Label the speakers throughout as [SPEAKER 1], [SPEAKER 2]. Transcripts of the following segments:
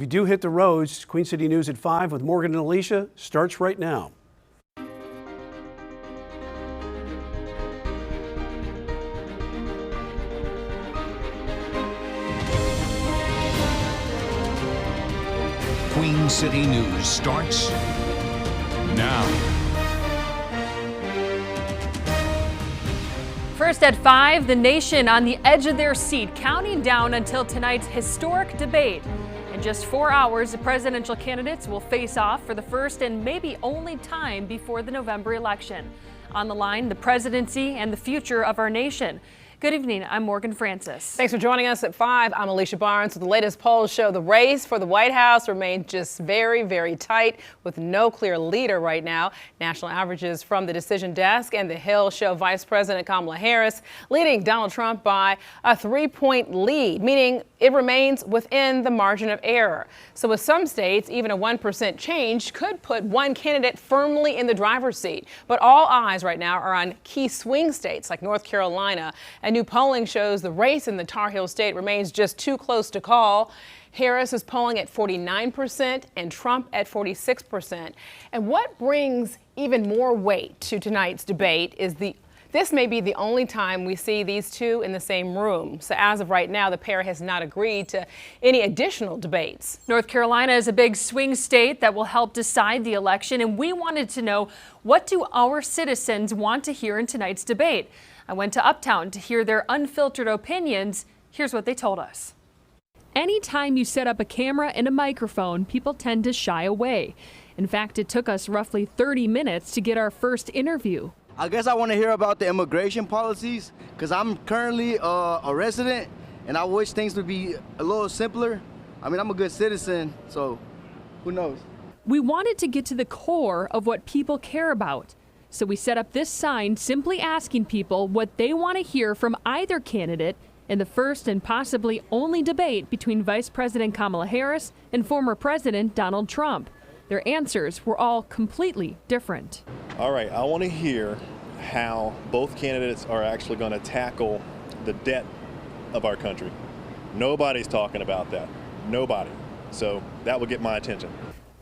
[SPEAKER 1] We do hit the roads. Queen City News at 5 with Morgan and Alicia starts right now.
[SPEAKER 2] Queen City News starts now.
[SPEAKER 3] First at 5, the nation on the edge of their seat, counting down until tonight's historic debate. In just 4 hours, the presidential candidates will face off for the first and maybe only time before the November election. On the line, the presidency and the future of our nation. Good evening, I'm Morgan Francis.
[SPEAKER 4] Thanks for joining us at 5. I'm Alicia Barnes. The latest polls show the race for the White House remains just very, very tight with no clear leader right now. National averages from the Decision Desk and The Hill show Vice President Kamala Harris leading Donald Trump by a 3-point lead, meaning it remains within the margin of error. So with some states, even a 1% change could put one candidate firmly in the driver's seat. But all eyes right now are on key swing states like North Carolina. And new polling shows the race in the Tar Heel state remains just too close to call. Harris is polling at 49% and Trump at 46%. And what brings even more weight to tonight's debate is this may be the only time we see these two in the same room. So as of right now, the pair has not agreed to any additional debates.
[SPEAKER 3] North Carolina is a big swing state that will help decide the election, and we wanted to know, what do our citizens want to hear in tonight's debate? I went to Uptown to hear their unfiltered opinions. Here's what they told us. Anytime you set up a camera and a microphone, people tend to shy away. In fact, it took us roughly 30 minutes to get our first interview.
[SPEAKER 5] I guess I want to hear about the immigration policies because I'm currently a resident and I wish things would be a little simpler. I mean, I'm a good citizen, so who knows?
[SPEAKER 3] We wanted to get to the core of what people care about. So we set up this sign simply asking people what they want to hear from either candidate in the first and possibly only debate between Vice President Kamala Harris and former President Donald Trump. Their answers were all completely different.
[SPEAKER 6] All right, I want to hear how both candidates are actually going to tackle the debt of our country. Nobody's talking about that. Nobody. So that will get my attention.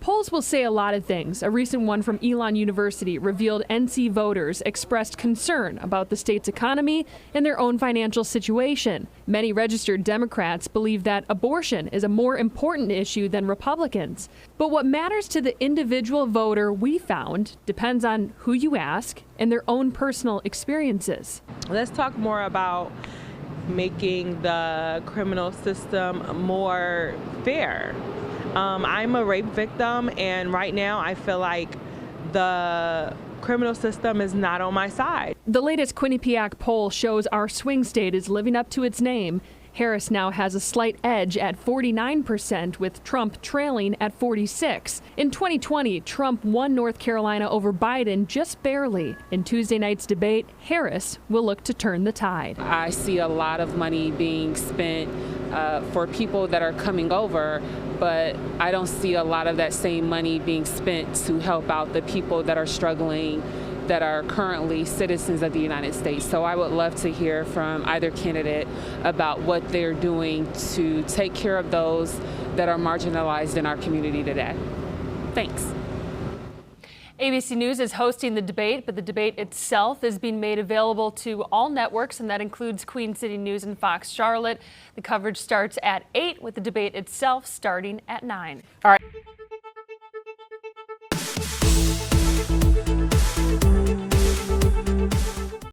[SPEAKER 3] Polls will say a lot of things. A recent one from Elon University revealed NC voters expressed concern about the state's economy and their own financial situation. Many registered Democrats believe that abortion is a more important issue than Republicans. But what matters to the individual voter, we found, depends on who you ask and their own personal experiences.
[SPEAKER 7] Let's talk more about making the criminal system more fair. I'm a rape victim, and right now I feel like the criminal system is not on my side.
[SPEAKER 3] The latest Quinnipiac poll shows our swing state is living up to its name. Harris now has a slight edge at 49%, with Trump trailing at 46%. In 2020, Trump won North Carolina over Biden just barely. In Tuesday night's debate, Harris will look to turn the tide.
[SPEAKER 8] I see a lot of money being spent for people that are coming over, but I don't see a lot of that same money being spent to help out the people that are struggling, that are currently citizens of the United States. So I would love to hear from either candidate about what they're doing to take care of those that are marginalized in our community today. Thanks.
[SPEAKER 3] ABC News is hosting the debate, but the debate itself is being made available to all networks, and that includes Queen City News and Fox Charlotte. The coverage starts at 8, with the debate itself starting at 9.
[SPEAKER 4] All right.